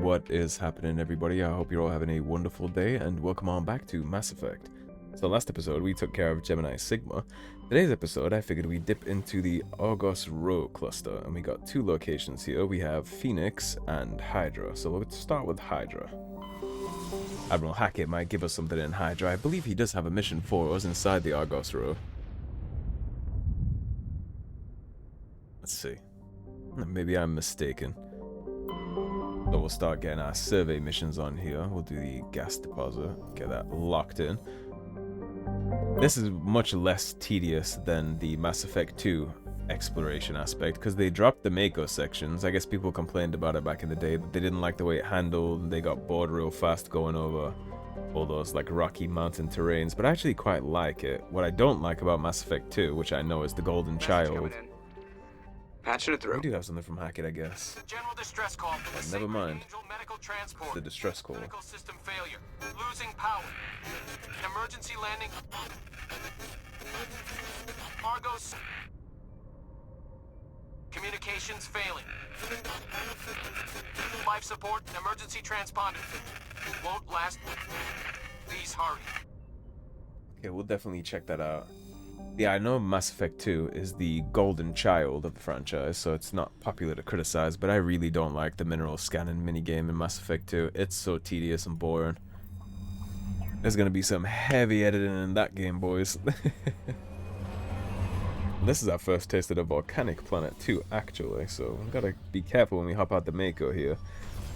What is happening, everybody? I hope you're all having a wonderful day, and welcome on back to Mass Effect. So last episode, we took care of Gemini Sigma. Today's episode, I figured we'd dip into the Argos Rho cluster, and we got two locations here. We have Phoenix and Hydra, so let's start with Hydra. Admiral Hackett might give us something in Hydra. I believe he does have a mission for us inside the Argos Rho. Let's see. Maybe I'm mistaken. So we'll start getting our survey missions on here. We'll do the gas deposit, get that locked in. This is much less tedious than the Mass Effect 2 exploration aspect, because they dropped the Mako sections. I guess people complained about it back in the day, that they didn't like the way it handled, and they got bored real fast going over all those like rocky mountain terrains, but I actually quite like it. What I don't like about Mass Effect 2, which I know is the Golden Child. Patching it through. We do have something from Hackett, I guess. General distress call. Never mind. Medical transport. The distress call. Medical system failure. Losing power. Emergency landing. Argos. Communications failing. Life support. Emergency transponder. Won't last. Please hurry. Okay, we'll definitely check that out. Yeah, I know Mass Effect 2 is the golden child of the franchise, so it's not popular to criticize, but I really don't like the mineral scanning minigame in Mass Effect 2. It's so tedious and boring. There's gonna be some heavy editing in that game, boys. This is our first taste of the volcanic planet too, actually, so we've gotta be careful when we hop out the Mako here.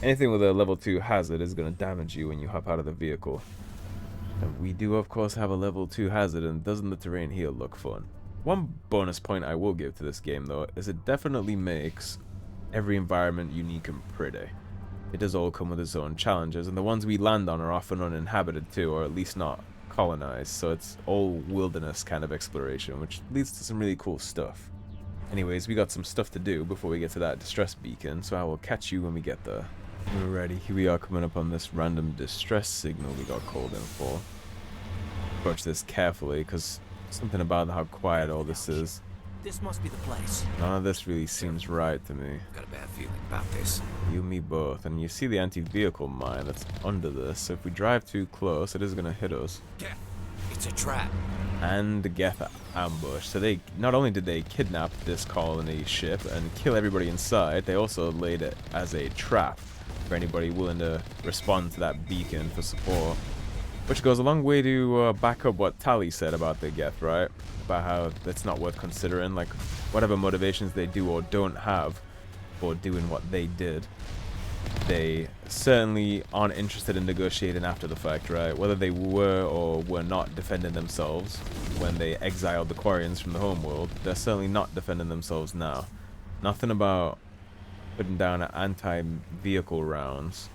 Anything with a level 2 hazard is gonna damage you when you hop out of the vehicle. And we do, of course, have a level 2 hazard, and doesn't the terrain here look fun? One bonus point I will give to this game, though, is it definitely makes every environment unique and pretty. It does all come with its own challenges, and the ones we land on are often uninhabited too, or at least not colonized, so it's all wilderness kind of exploration, which leads to some really cool stuff. Anyways, we got some stuff to do before we get to that distress beacon, so I will catch you when we get there. Alrighty, here we are coming up on this random distress signal we got called in for. Approach this carefully, because something about how quiet all this is. This must be the place. None of this really seems right to me. Got a bad feeling about this. You and me both, and you see the anti-vehicle mine that's under this, so if we drive too close, it is going to hit us. Yeah, it's a trap. And the Geth ambush. So they not only did they kidnap this colony ship and kill everybody inside, they also laid it as a trap for anybody willing to respond to that beacon for support. Which goes a long way to back up what Tali said about the Geth, right? About how it's not worth considering, like, whatever motivations they do or don't have for doing what they did, they certainly aren't interested in negotiating after the fact, right? Whether they were or were not defending themselves when they exiled the Quarians from the homeworld, they're certainly not defending themselves now. Nothing about putting down anti-vehicle rounds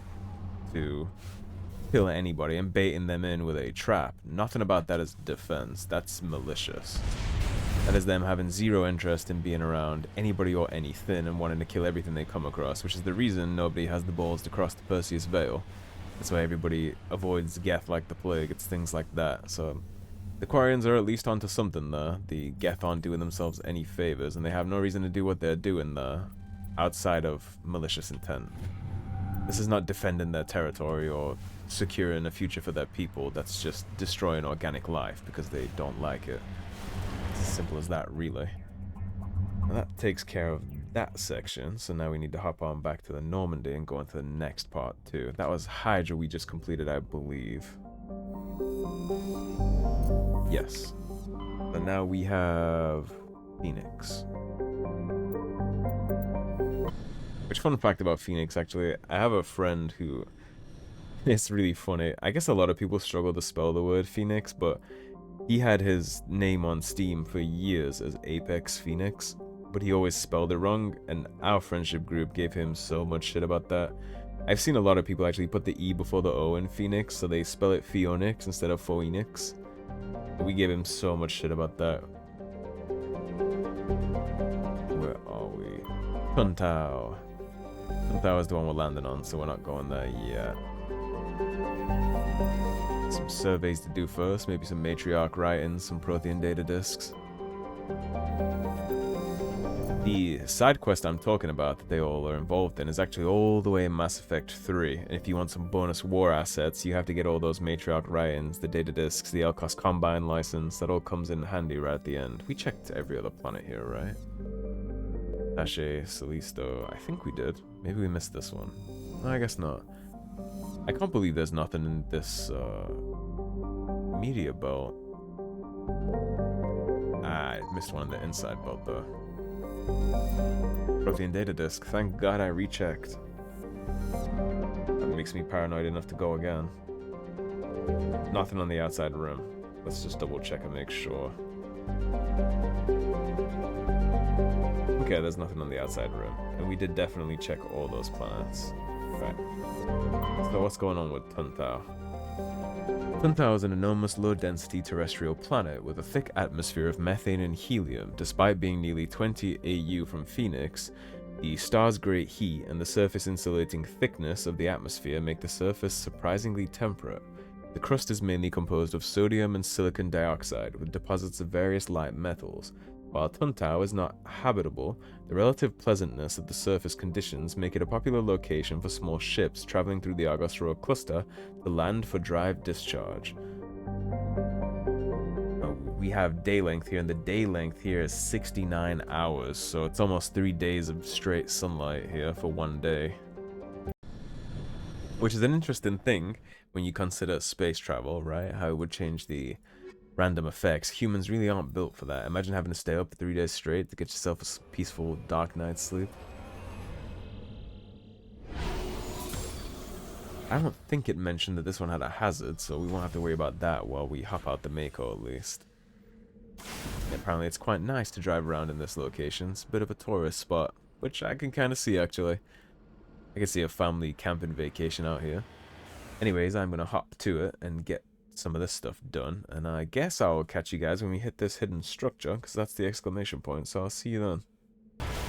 to kill anybody and baiting them in with a trap. Nothing about that is defense. That's malicious. That is them having zero interest in being around anybody or anything and wanting to kill everything they come across, which is the reason nobody has the balls to cross the Perseus Veil. That's why everybody avoids Geth like the plague. It's things like that. So the Quarians are at least onto something there. The Geth aren't doing themselves any favors, and they have no reason to do what they're doing there outside of malicious intent. This is not defending their territory or securing a future for their people. That's just destroying organic life because they don't like it. It's as simple as that, really. And that takes care of that section, so now we need to hop on back to the Normandy and go into the next part too. That was Hydra we just completed, I believe. Yes. And now we have Phoenix. Which, fun fact about Phoenix, actually, I have a friend who, it's really funny. I guess a lot of people struggle to spell the word Phoenix, but he had his name on Steam for years as Apex Phoenix, but he always spelled it wrong, and our friendship group gave him so much shit about that. I've seen a lot of people actually put the E before the O in Phoenix, so they spell it Phoenix instead of Phoenix. We gave him so much shit about that. Where are we? Tuntao. Tuntao is the one we're landing on, so we're not going there yet. Some surveys to do first, maybe some matriarch writings, some protein data disks. The side quest I'm talking about that they all are involved in is actually all the way in Mass Effect 3. And if you want some bonus war assets, you have to get all those Matriarch Ryans, the data discs, the Elcos Combine license. That all comes in handy right at the end. We checked every other planet here, right? Ashe, Salisto. I think we did. Maybe we missed this one. No, I guess not. I can't believe there's nothing in this media belt. Ah, I missed one in the inside belt though. Protein data disk. Thank God I rechecked. That makes me paranoid enough to go again. Nothing on the outside rim. Let's just double check and make sure. Okay, there's nothing on the outside rim. And we did definitely check all those planets. Right. So what's going on with Tuntao? Tuntao is an enormous low-density terrestrial planet with a thick atmosphere of methane and helium. Despite being nearly 20 AU from Phoenix, the star's great heat and the surface insulating thickness of the atmosphere make the surface surprisingly temperate. The crust is mainly composed of sodium and silicon dioxide with deposits of various light metals. While Tuntao is not habitable, the relative pleasantness of the surface conditions make it a popular location for small ships traveling through the Argos Rho cluster to land for drive discharge. We have day length here, and the day length here is 69 hours, so it's almost 3 days of straight sunlight here for one day. Which is an interesting thing when you consider space travel, right? How it would change the random effects. Humans really aren't built for that. Imagine having to stay up 3 days straight to get yourself a peaceful dark night's sleep. I don't think it mentioned that this one had a hazard, so we won't have to worry about that while we hop out the Mako at least. And apparently it's quite nice to drive around in this location. It's a bit of a tourist spot, which I can kind of see actually. I can see a family camping vacation out here. Anyways, I'm going to hop to it and get some of this stuff done, and I guess I'll catch you guys when we hit this hidden structure, because that's the exclamation point, so I'll see you then.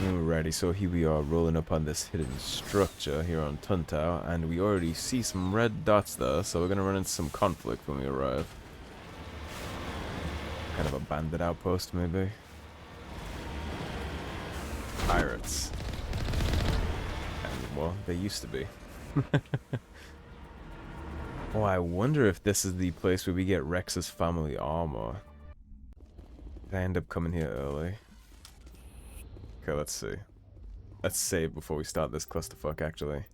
Alrighty, so here we are rolling up on this hidden structure here on Tuntao, and we already see some red dots there, so we're going to run into some conflict when we arrive. Kind of a bandit outpost, maybe. Pirates. And, well, they used to be. Oh, I wonder if this is the place where we get Rex's family armor. Did I end up coming here early? Okay, let's see. Let's save before we start this clusterfuck, actually.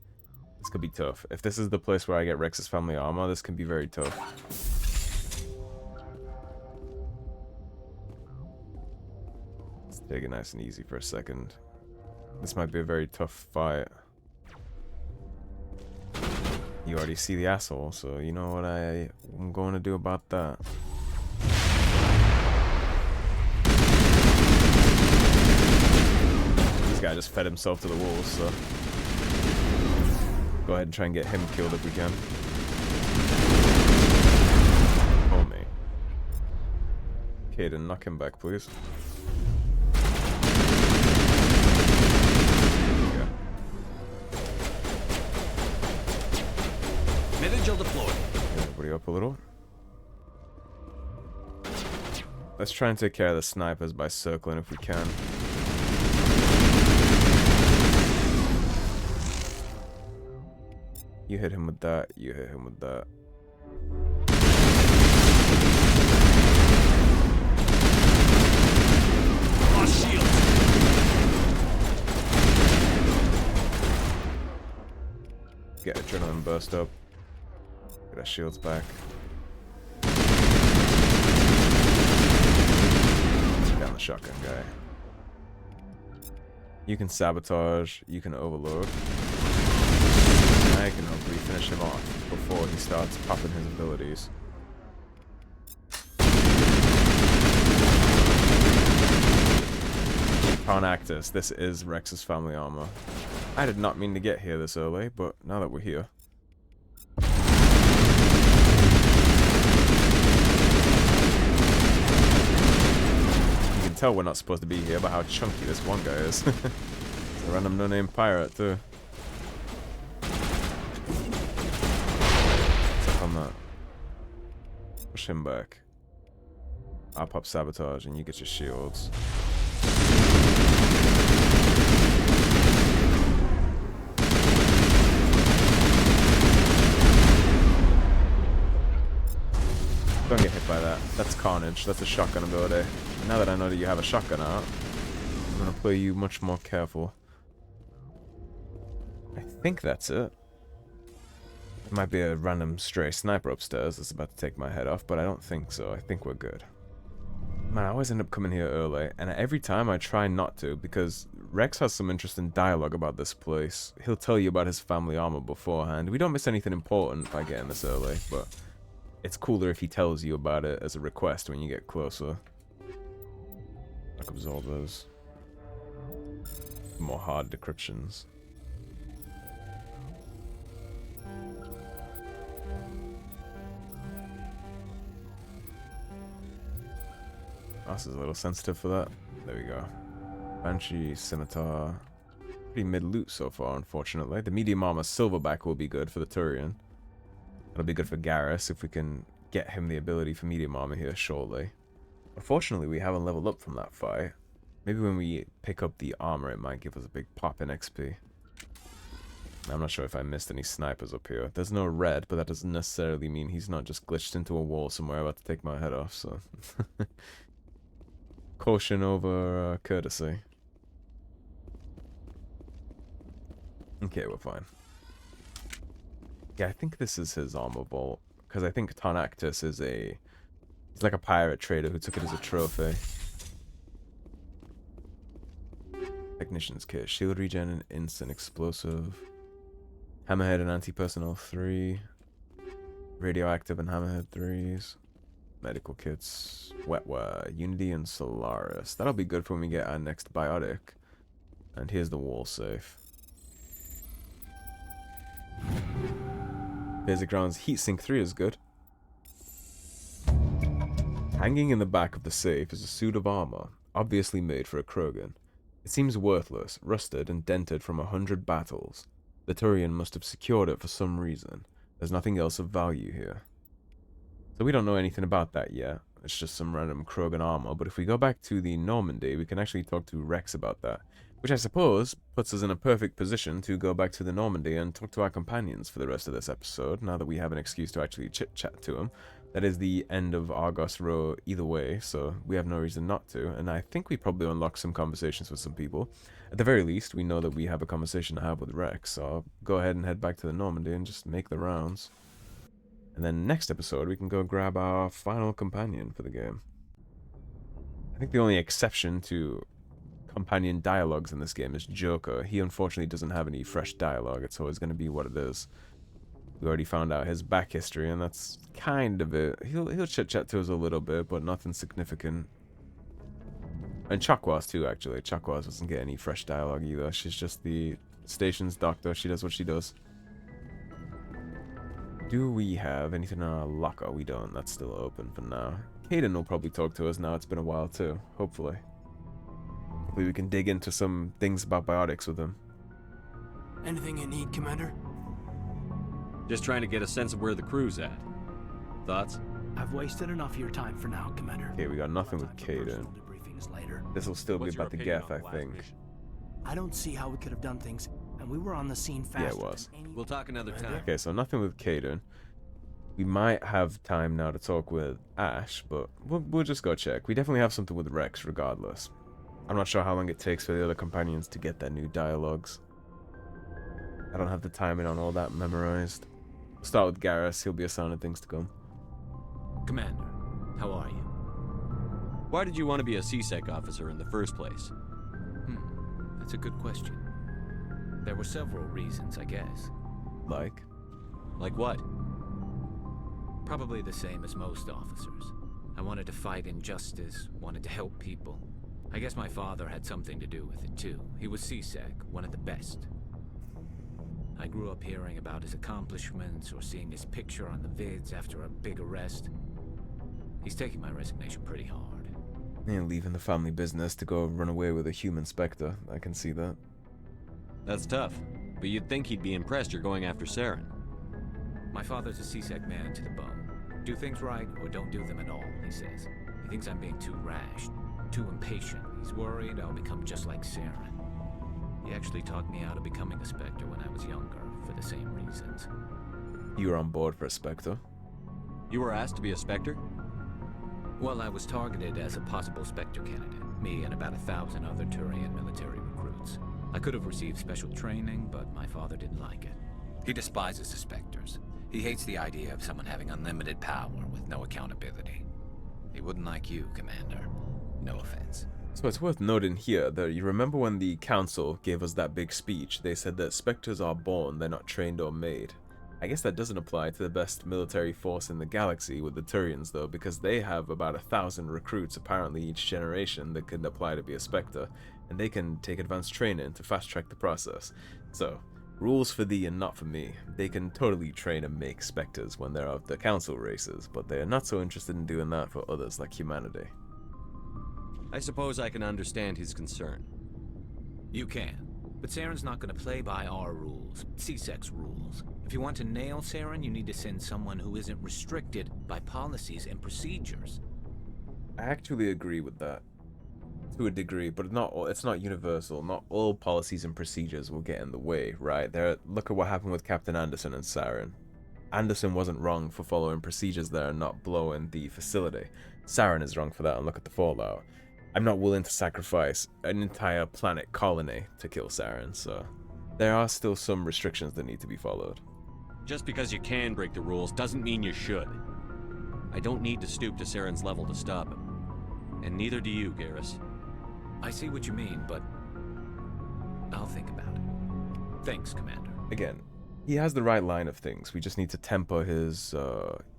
This could be tough. If this is the place where I get Rex's family armor, this can be very tough. Let's take it nice and easy for a second. This might be a very tough fight. You already see the asshole, so you know what I'm going to do about that. This guy just fed himself to the wolves, so go ahead and try and get him killed if we can. Oh me. Okay, then knock him back, please. Mid-angel deployed. Everybody up a little. Let's try and take care of the snipers by circling if we can. You hit him with that, you hit him with that. Lost shield. Get adrenaline burst up. Get our shields back. Down the shotgun guy. You can sabotage, you can overload. I can hopefully finish him off before he starts popping his abilities. Carnactus, this is Rex's family armor. I did not mean to get here this early, but now that we're here. You can tell we're not supposed to be here by how chunky this one guy is. It's a random no-name pirate, too. What's up on that? Push him back. I'll pop sabotage and you get your shields. That's Carnage. That's a shotgun ability. Now that I know that you have a shotgun out, I'm gonna play you much more careful. I think that's it. There might be a random stray sniper upstairs that's about to take my head off, but I don't think so. I think we're good. Man, I always end up coming here early, and every time I try not to, because Rex has some interesting dialogue about this place. He'll tell you about his family armor beforehand. We don't miss anything important by getting this early, but it's cooler if he tells you about it as a request when you get closer. Like absorbers. More hard decryptions. This is a little sensitive for that. There we go. Banshee, Scimitar. Pretty mid-loot so far, unfortunately. The medium armor Silverback will be good for the Turian. That'll be good for Garrus if we can get him the ability for medium armor here shortly. Unfortunately, we haven't leveled up from that fight. Maybe when we pick up the armor, it might give us a big pop in XP. I'm not sure if I missed any snipers up here. There's no red, but that doesn't necessarily mean he's not just glitched into a wall somewhere about to take my head off, so... Caution over courtesy. Okay, we're fine. Yeah, I think this is his armor vault, because I think Tarnactus is a... He's like a pirate trader who took it as a trophy. Technician's kit. Shield regen and instant explosive. Hammerhead and anti-personnel 3. Radioactive and hammerhead 3s. Medical kits. Wetware. Unity and Solaris. That'll be good for when we get our next biotic. And here's the wall safe. Basic rounds. Heatsink 3 is good. Hanging in the back of the safe is a suit of armor, obviously made for a Krogan. It seems worthless, rusted, and dented from 100 battles. The Turian must have secured it for some reason. There's nothing else of value here. So we don't know anything about that yet. It's just some random Krogan armor, but if we go back to the Normandy, we can actually talk to Rex about that. Which I suppose puts us in a perfect position to go back to the Normandy and talk to our companions for the rest of this episode, now that we have an excuse to actually chit-chat to them. That is the end of Argos Rho either way, so we have no reason not to, and I think we probably unlock some conversations with some people. At the very least, we know that we have a conversation to have with Rex, so I'll go ahead and head back to the Normandy and just make the rounds. And then next episode, we can go grab our final companion for the game. I think the only exception to companion dialogues in this game is Joker. He unfortunately doesn't have any fresh dialogue. It's always going to be what it is. We already found out his back history, and that's kind of it. He'll chit-chat to us a little bit, but nothing significant. And Chakwas too, actually. Chakwas doesn't get any fresh dialogue either. She's just the station's doctor. She does what she does. Do we have anything in our locker? We don't. That's still open for now. Caden will probably talk to us now. It's been a while too. Hopefully. Hopefully we can dig into some things about biotics with him. Anything you need, Commander? Just trying to get a sense of where the crew's at. Thoughts? I've wasted enough of your time for now, Commander. Okay, we got nothing with Caden. This will still be about the Geth, I think. I don't see how we could have done things, and we were on the scene faster. Yeah, it was. We'll talk another time. Okay, so nothing with Caden. We might have time now to talk with Ash, but we'll just go check. We definitely have something with Rex regardless. I'm not sure how long it takes for the other companions to get their new dialogues. I don't have the timing on all that memorized. We'll start with Garrus. He'll be a sign of things to come. Commander, how are you? Why did you want to be a CSEC officer in the first place? That's a good question. There were several reasons, I guess. Like? Like what? Probably the same as most officers. I wanted to fight injustice, wanted to help people. I guess my father had something to do with it too. He was CSEC, one of the best. I grew up hearing about his accomplishments or seeing his picture on the vids after a big arrest. He's taking my resignation pretty hard. Yeah, leaving the family business to go run away with a human spectre. I can see that. That's tough, but you'd think he'd be impressed you're going after Saren. My father's a CSEC man to the bone. Do things right or don't do them at all, he says. He thinks I'm being too rash, too impatient. He's worried I'll become just like Saren. He actually talked me out of becoming a Spectre when I was younger, for the same reasons. You were on board for a Spectre? You were asked to be a Spectre? Well, I was targeted as a possible Spectre candidate. Me and about 1,000 other Turian military recruits. I could have received special training, but my father didn't like it. He despises the Spectres. He hates the idea of someone having unlimited power with no accountability. He wouldn't like you, Commander. No offense. So it's worth noting here that you remember when the Council gave us that big speech, they said that Spectres are born, they're not trained or made. I guess that doesn't apply to the best military force in the galaxy with the Turians though, because they have about 1,000 recruits apparently each generation that can apply to be a Spectre, and they can take advanced training to fast track the process. So, rules for thee and not for me. They can totally train and make Spectres when they're of the Council races, but they are not so interested in doing that for others like humanity. I suppose I can understand his concern. You can. But Saren's not going to play by our rules, C-Sec's rules. If you want to nail Saren, you need to send someone who isn't restricted by policies and procedures. I actually agree with that. To a degree, but it's not universal. Not all policies and procedures will get in the way, right? Look at what happened with Captain Anderson and Saren. Anderson wasn't wrong for following procedures there and not blowing the facility. Saren is wrong for that, and look at the fallout. I'm not willing to sacrifice an entire planet colony to kill Saren, so there are still some restrictions that need to be followed. Just because you can break the rules doesn't mean you should. I don't need to stoop to Saren's level to stop him. And neither do you, Garrus. I see what you mean, but I'll think about it. Thanks, Commander. Again, he has the right line of things. We just need to temper his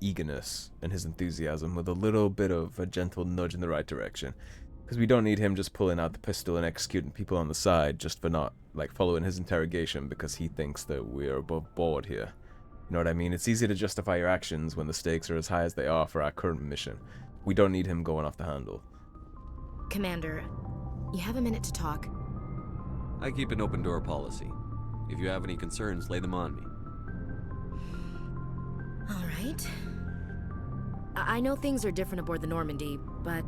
eagerness and his enthusiasm with a little bit of a gentle nudge in the right direction. Because we don't need him just pulling out the pistol and executing people on the side just for not, following his interrogation because he thinks that we're above board here. You know what I mean? It's easy to justify your actions when the stakes are as high as they are for our current mission. We don't need him going off the handle. Commander, you have a minute to talk. I keep an open door policy. If you have any concerns, lay them on me. All right. I know things are different aboard the Normandy, but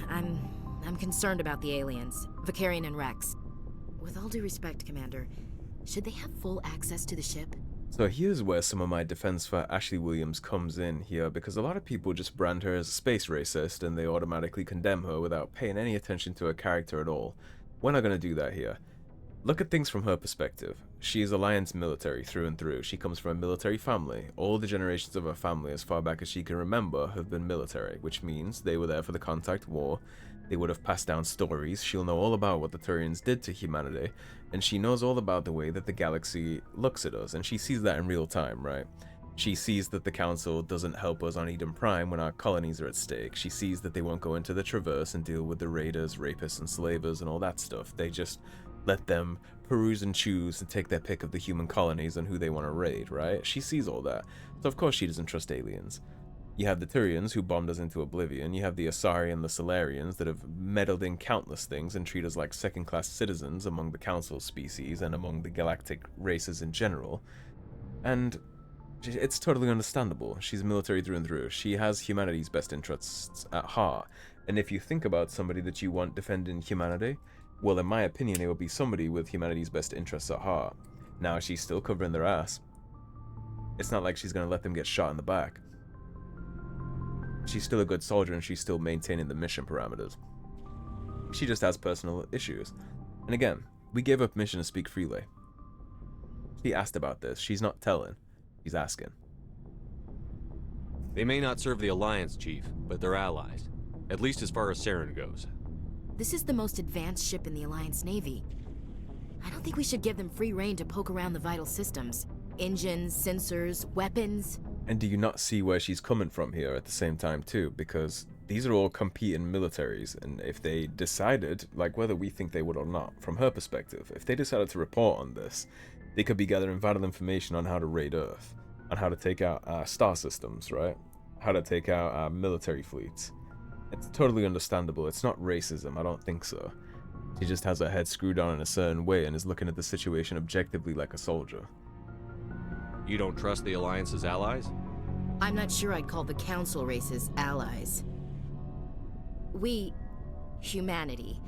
I'm concerned about the aliens, Vakarian and Wrex. With all due respect, Commander, should they have full access to the ship? So here's where some of my defense for Ashley Williams comes in here, because a lot of people just brand her as a space racist and they automatically condemn her without paying any attention to her character at all. We're not going to do that here. Look at things from her perspective. She is Alliance military through and through. She comes from a military family. All the generations of her family, as far back as she can remember, have been military, which means they were there for the Contact War. They would have passed down stories. She'll know all about what the Turians did to humanity, and she knows all about the way that the galaxy looks at us, and she sees that in real time, right? She sees that the Council doesn't help us on Eden Prime when our colonies are at stake. She sees that they won't go into the Traverse and deal with the raiders, rapists, and slavers and all that stuff. They just let them peruse and choose and take their pick of the human colonies and who they want to raid, right? She sees all that. So of course she doesn't trust aliens. You have the Turians who bombed us into oblivion. You have the Asari and the Solarians that have meddled in countless things and treat us like second-class citizens among the Council species and among the galactic races in general. And it's totally understandable. She's military through and through. She has humanity's best interests at heart. And if you think about somebody that you want defending humanity, well, in my opinion, it would be somebody with humanity's best interests at heart. Now, she's still covering their ass. It's not like she's going to let them get shot in the back. She's still a good soldier and she's still maintaining the mission parameters. She just has personal issues. And again, we gave her permission to speak freely. She asked about this. She's not telling. She's asking. They may not serve the Alliance, Chief, but they're allies. At least as far as Saren goes. This is the most advanced ship in the Alliance Navy. I don't think we should give them free rein to poke around the vital systems. Engines, sensors, weapons. And do you not see where she's coming from here at the same time too? Because these are all competing militaries, and if they decided, whether we think they would or not, from her perspective, if they decided to report on this, they could be gathering vital information on how to raid Earth, on how to take out our star systems, right? How to take out our military fleets. It's totally understandable. It's not racism, I don't think so. She just has her head screwed on in a certain way and is looking at the situation objectively like a soldier. You don't trust the Alliance's allies? I'm not sure I'd call the Council races allies. We, humanity,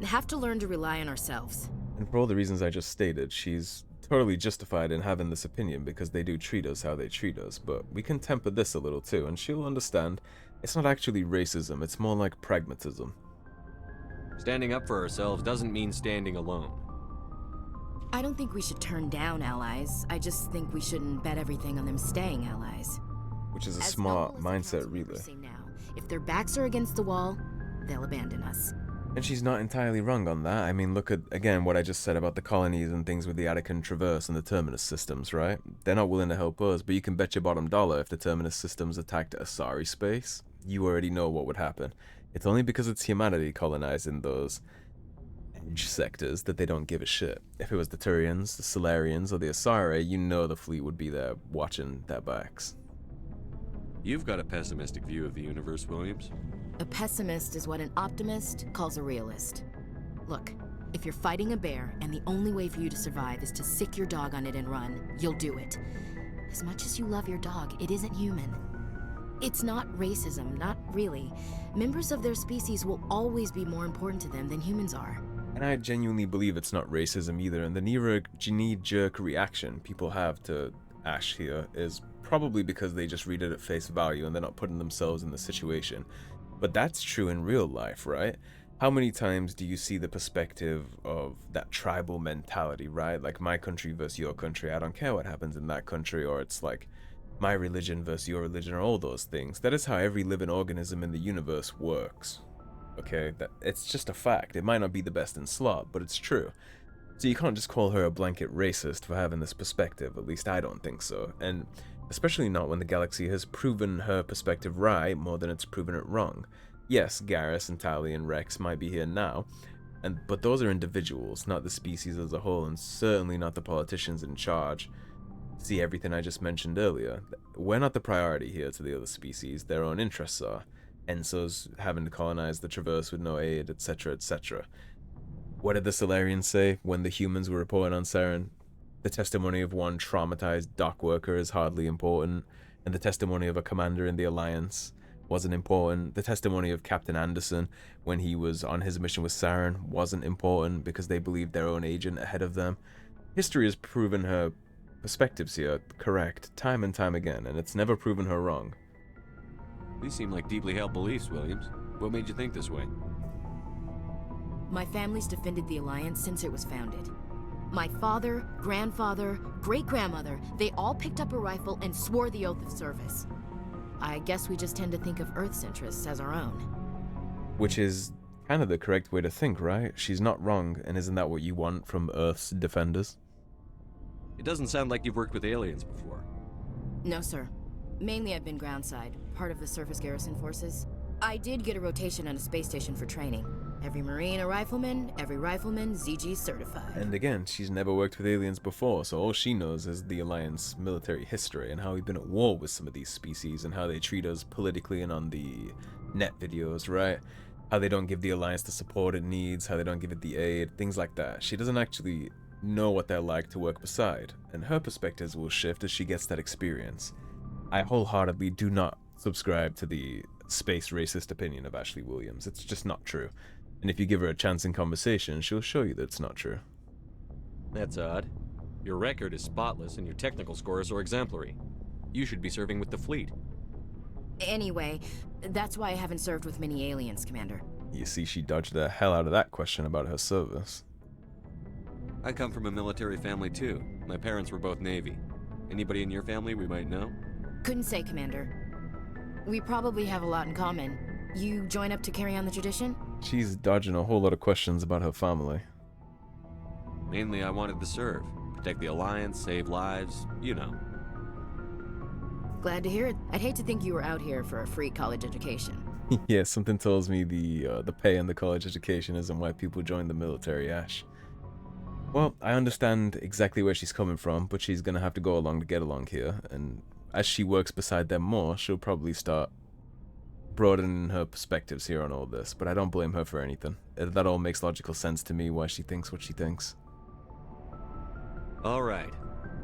have to learn to rely on ourselves. And for all the reasons I just stated, she's totally justified in having this opinion because they do treat us how they treat us, but we can temper this a little too, and she'll understand It's not actually racism, it's more like pragmatism. Standing up for ourselves doesn't mean standing alone. I don't think we should turn down allies. I just think we shouldn't bet everything on them staying allies. Which is a As smart noble as the mindset, council members really. say now, if their backs are against the wall, they'll abandon us. And she's not entirely wrong on that. I mean, look at, again, what I just said about the colonies and things with the Attican Traverse and the Terminus systems, right? They're not willing to help us, but you can bet your bottom dollar if the Terminus systems attacked Asari space, you already know what would happen. It's only because it's humanity colonizing those edge sectors that they don't give a shit. If it was the Turians, the Solarians, or the Asari, you know the fleet would be there watching their backs. You've got a pessimistic view of the universe, Williams. A pessimist is what an optimist calls a realist. Look, if you're fighting a bear and the only way for you to survive is to sick your dog on it and run, you'll do it. As much as you love your dog, it isn't human. It's not racism, not really. Members of their species will always be more important to them than humans are. And I genuinely believe it's not racism either, and the knee-jerk reaction people have to Ash here is probably because they just read it at face value and they're not putting themselves in the situation. But that's true in real life, right? How many times do you see the perspective of that tribal mentality, right? Like my country versus your country, I don't care what happens in that country, or it's like my religion versus your religion, or all those things. That is how every living organism in the universe works. Okay, it's just a fact. It might not be the best in slot, but it's true. So you can't just call her a blanket racist for having this perspective, at least I don't think so. And especially not when the galaxy has proven her perspective right more than it's proven it wrong. Yes, Garrus and Tali and Wrex might be here now, but those are individuals, not the species as a whole, and certainly not the politicians in charge. See everything I just mentioned earlier. We're not the priority here to the other species, their own interests are. Enso's having to colonize the Traverse with no aid, etc., etc. What did the Solarians say when the humans were reporting on Saren? The testimony of one traumatized dock worker is hardly important, and the testimony of a commander in the Alliance wasn't important. The testimony of Captain Anderson when he was on his mission with Saren wasn't important because they believed their own agent ahead of them. History has proven her perspectives here correct time and time again, and it's never proven her wrong. These seem like deeply held beliefs, Williams. What made you think this way? My family's defended the Alliance since it was founded. My father, grandfather, great-grandmother, they all picked up a rifle and swore the oath of service. I guess we just tend to think of Earth's interests as our own. Which is kind of the correct way to think, right? She's not wrong, and isn't that what you want from Earth's defenders? It doesn't sound like you've worked with aliens before. No, sir. Mainly I've been groundside, part of the surface garrison forces. I did get a rotation on a space station for training. Every Marine a rifleman, every rifleman ZG certified. And again, she's never worked with aliens before, so all she knows is the Alliance military history and how we've been at war with some of these species and how they treat us politically and on the net videos, right? How they don't give the Alliance the support it needs, how they don't give it the aid, things like that. She doesn't actually know what they're like to work beside, and her perspectives will shift as she gets that experience. I wholeheartedly do not subscribe to the space racist opinion of Ashley Williams. It's just not true. And if you give her a chance in conversation, she'll show you that it's not true. That's odd. Your record is spotless and your technical scores are exemplary. You should be serving with the fleet. Anyway, that's why I haven't served with many aliens, Commander. You see, she dodged the hell out of that question about her service. I come from a military family too. My parents were both Navy. Anybody in your family we might know? Couldn't say, Commander. We probably have a lot in common. You join up to carry on the tradition? She's dodging a whole lot of questions about her family. Mainly I wanted to serve. Protect the Alliance, save lives, you know. Glad to hear it. I'd hate to think you were out here for a free college education. Yeah, something tells me the pay and the college education isn't why people join the military, Ash. Well, I understand exactly where she's coming from, but she's gonna have to go along to get along here, and as she works beside them more, she'll probably start broadening her perspectives here on all this, but I don't blame her for anything. That all makes logical sense to me, why she thinks what she thinks. Alright.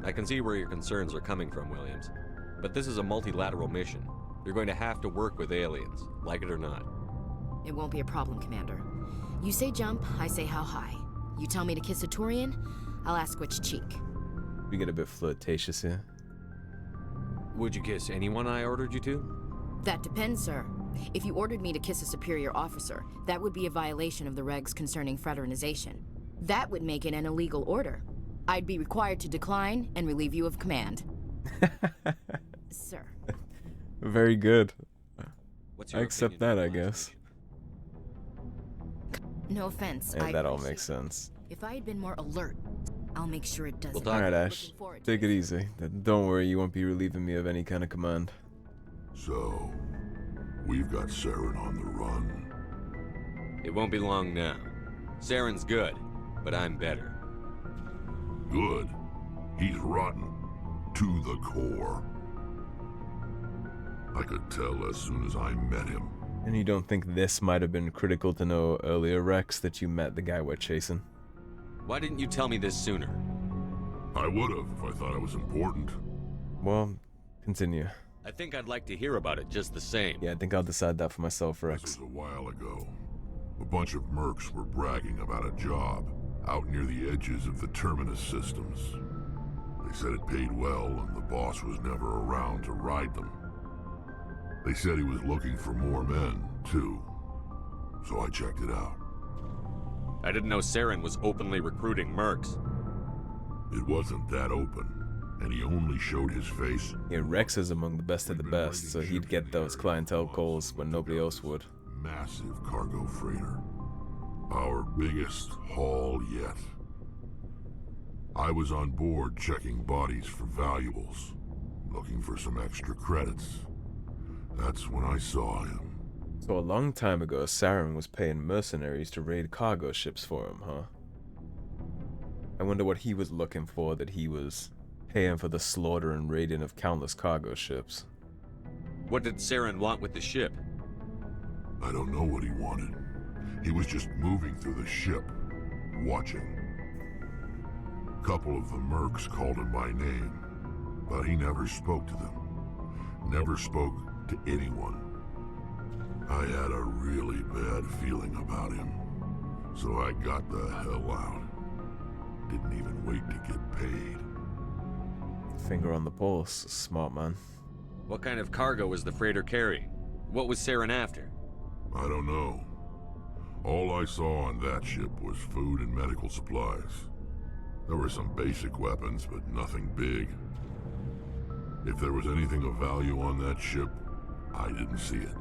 I can see where your concerns are coming from, Williams. But this is a multilateral mission. You're going to have to work with aliens, like it or not. It won't be a problem, Commander. You say jump, I say how high. You tell me to kiss a Turian, I'll ask which cheek. We get a bit flirtatious here. Would you kiss anyone I ordered you to? That depends, sir. If you ordered me to kiss a superior officer, that would be a violation of the regs concerning fraternization. That would make it an illegal order. I'd be required to decline and relieve you of command. Sir. Very good. What's I your accept opinion that, on I the last guess. mission? No offense. Yeah, I that all appreciate makes it. sense. If I had been more alert, I'll make sure it doesn't. talk. Alright, Ash. Looking forward to Take it easy. Don't worry, you won't be relieving me of any kind of command. So, we've got Saren on the run. It won't be long now. Saren's good, but I'm better. Good. He's rotten. To the core. I could tell as soon as I met him. And you don't think this might have been critical to know earlier, Rex, that you met the guy we're chasing? Why didn't you tell me this sooner? I would've if I thought it was important. Well, continue. I think I'd like to hear about it just the same. Yeah, I think I'll decide that for myself, This Rex. was a while ago. A bunch of mercs were bragging about a job out near the edges of the Terminus systems. They said it paid well and the boss was never around to ride them. They said he was looking for more men, too. So I checked it out. I didn't know Saren was openly recruiting mercs. It wasn't that open, and he only showed his face. Yeah, Rex is among the best of the best, so he'd get those clientele calls when nobody else would. Massive cargo freighter. Our biggest haul yet. I was on board checking bodies for valuables, looking for some extra credits. That's when I saw him. So a long time ago, Saren was paying mercenaries to raid cargo ships for him, huh? I wonder what he was looking for that he was paying for the slaughter and raiding of countless cargo ships. What did Saren want with the ship? I don't know what he wanted. He was just moving through the ship, watching. A couple of the mercs called him by name, but he never spoke to them. Never spoke to anyone. I had a really bad feeling about him, so I got the hell out. Didn't even wait to get paid. Finger on the pulse, smart man. What kind of cargo was the freighter carrying? What was Saren after? I don't know. All I saw on that ship was food and medical supplies. There were some basic weapons, but nothing big. If there was anything of value on that ship, I didn't see it.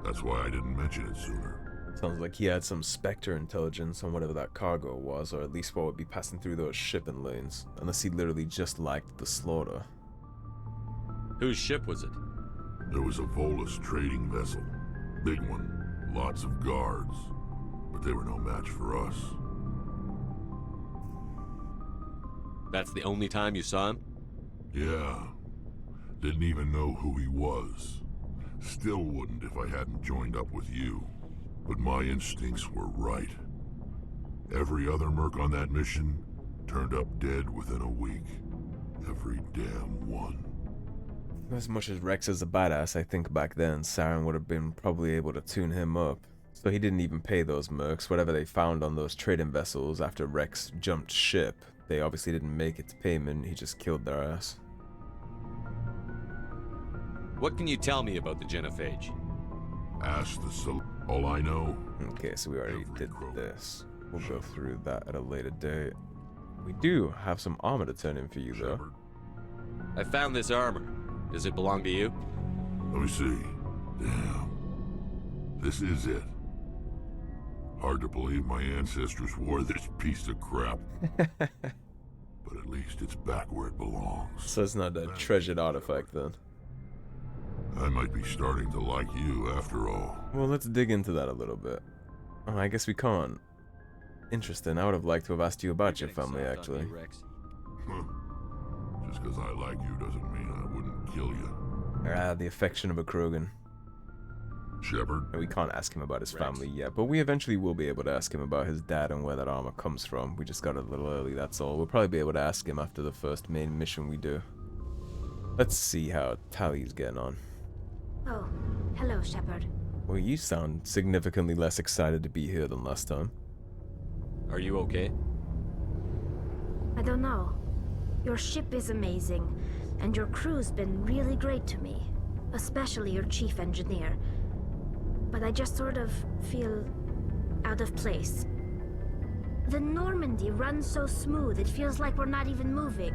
That's why I didn't mention it sooner. Sounds like he had some Spectre intelligence on whatever that cargo was, or at least what would be passing through those shipping lanes, unless he literally just liked the slaughter. Whose ship was it? There was a Volus trading vessel. Big one. Lots of guards. But they were no match for us. That's the only time you saw him? Yeah. Didn't even know who he was. Still wouldn't if I hadn't joined up with you. But my instincts were right. Every other merc on that mission turned up dead within a week. Every damn one. As much as Rex is a badass, I think back then Saren would have been probably able to tune him up. So he didn't even pay those mercs. Whatever they found on those trading vessels after Rex jumped ship, they obviously didn't make it to payment. He just killed their ass. What can you tell me about the genophage? Ask the all I know. Okay, so we already Every did crow. this. We'll go through that at a later date. We do have some armor to turn in for you, though. Shepard. I found this armor. Does it belong to you? Let me see. Damn. This is it. Hard to believe my ancestors wore this piece of crap. But at least it's back where it belongs. So it's not a treasured artifact then. I might be starting to like you after all. Well, let's dig into that a little bit. Oh, I guess we can't. Interesting. I would have liked to have asked you about your family, actually. Just because I like you doesn't mean I wouldn't kill you. Ah, the affection of a Krogan. Shepard? And we can't ask him about his Rex. family yet, but we eventually will be able to ask him about his dad and where that armor comes from. We just got it a little early, that's all. We'll probably be able to ask him after the first main mission we do. Let's see how Tali's getting on. Oh, hello, Shepard. Well, you sound significantly less excited to be here than last time. Are you okay? I don't know. Your ship is amazing, and your crew's been really great to me. Especially your chief engineer. but I just sort of feel out of place. The Normandy runs so smooth it feels like we're not even moving,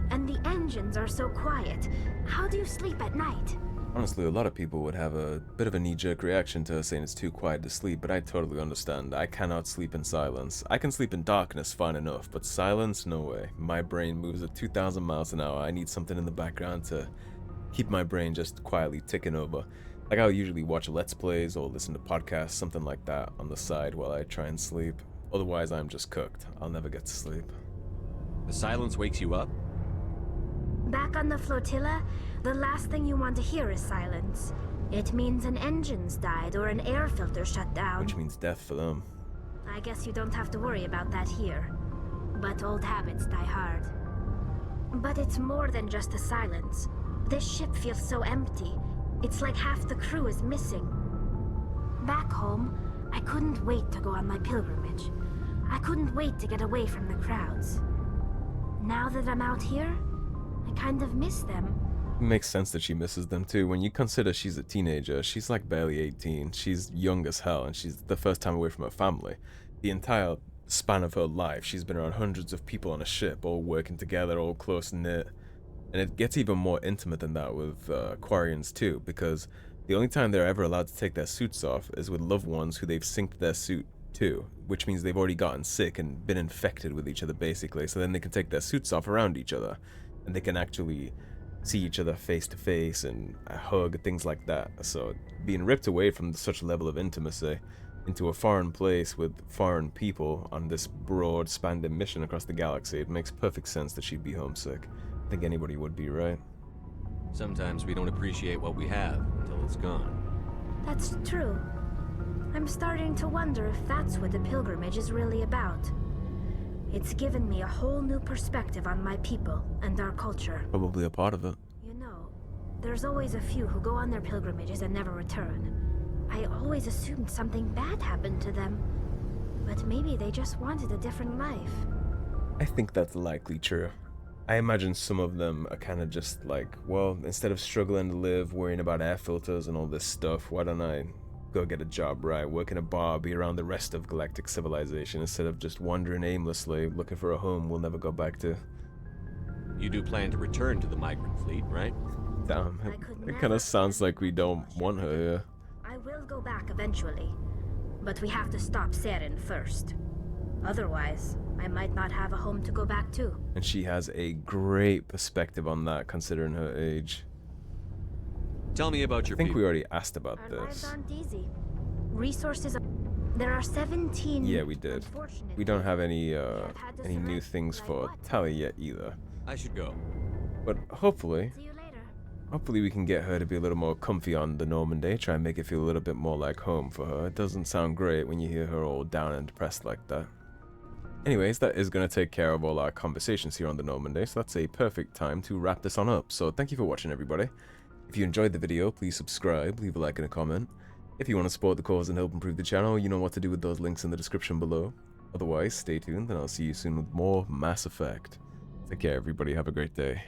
and the engines are so quiet. How do you sleep at night? Honestly, a lot of people would have a bit of a knee-jerk reaction to her saying it's too quiet to sleep, but I totally understand. I cannot sleep in silence. I can sleep in darkness fine enough, but silence, no way. My brain moves at 2,000 miles an hour. I need something in the background to keep my brain just quietly ticking over. Like, I'll usually watch Let's Plays or listen to podcasts, something like that, on the side while I try and sleep. Otherwise, I'm just cooked. I'll never get to sleep. The silence wakes you up? Back on the flotilla, the last thing you want to hear is silence. It means an engine's died or an air filter shut down. Which means death for them. I guess you don't have to worry about that here. But old habits die hard. But it's more than just the silence. This ship feels so empty. It's like half the crew is missing. Back home, I couldn't wait to go on my pilgrimage. I couldn't wait to get away from the crowds. Now that I'm out here, I kind of miss them. It makes sense that she misses them too. When you consider she's a teenager, she's like barely 18. She's young as hell, and she's the first time away from her family. The entire span of her life, she's been around hundreds of people on a ship, all working together, all close-knit. And it gets even more intimate than that with Quarians too, because the only time they're ever allowed to take their suits off is with loved ones who they've synced their suit to, which means they've already gotten sick and been infected with each other basically, so then they can take their suits off around each other, and they can actually see each other face to face and hug, things like that. So being ripped away from such a level of intimacy into a foreign place with foreign people on this broad spanning mission across the galaxy, it makes perfect sense that she'd be homesick. I think anybody would be, right? Sometimes we don't appreciate what we have until it's gone. That's true. I'm starting to wonder if that's what the pilgrimage is really about. It's given me a whole new perspective on my people and our culture. Probably a part of it. You know, there's always a few who go on their pilgrimages and never return. I always assumed something bad happened to them. But maybe they just wanted a different life. I think that's likely true. I imagine some of them are kind of just like, well, instead of struggling to live, worrying about air filters and all this stuff, why don't I go get a job, right? Work in a bar, be around the rest of galactic civilization instead of just wandering aimlessly, looking for a home we'll never go back to. You do plan to return to the migrant fleet, right? Damn, it kind of sounds like we don't want her here. I will go back eventually, but we have to stop Saren first. Otherwise, I might not have a home to go back to. And she has a great perspective on that, considering her age. Tell me about your I think people. we already asked about Our lives this. aren't easy. Resources are... There are 17... Yeah, we did. We don't have any new things for Tali yet either. I should go. But hopefully, See you later. we can get her to be a little more comfy on the Normandy, try and make it feel a little bit more like home for her. It doesn't sound great when you hear her all down and depressed like that. Anyways, that is going to take care of all our conversations here on the Normandy, so that's a perfect time to wrap this on up. So thank you for watching, everybody. If you enjoyed the video, please subscribe, leave a like and a comment. If you want to support the cause and help improve the channel, you know what to do with those links in the description below. Otherwise, stay tuned and I'll see you soon with more Mass Effect. Take care, everybody. Have a great day.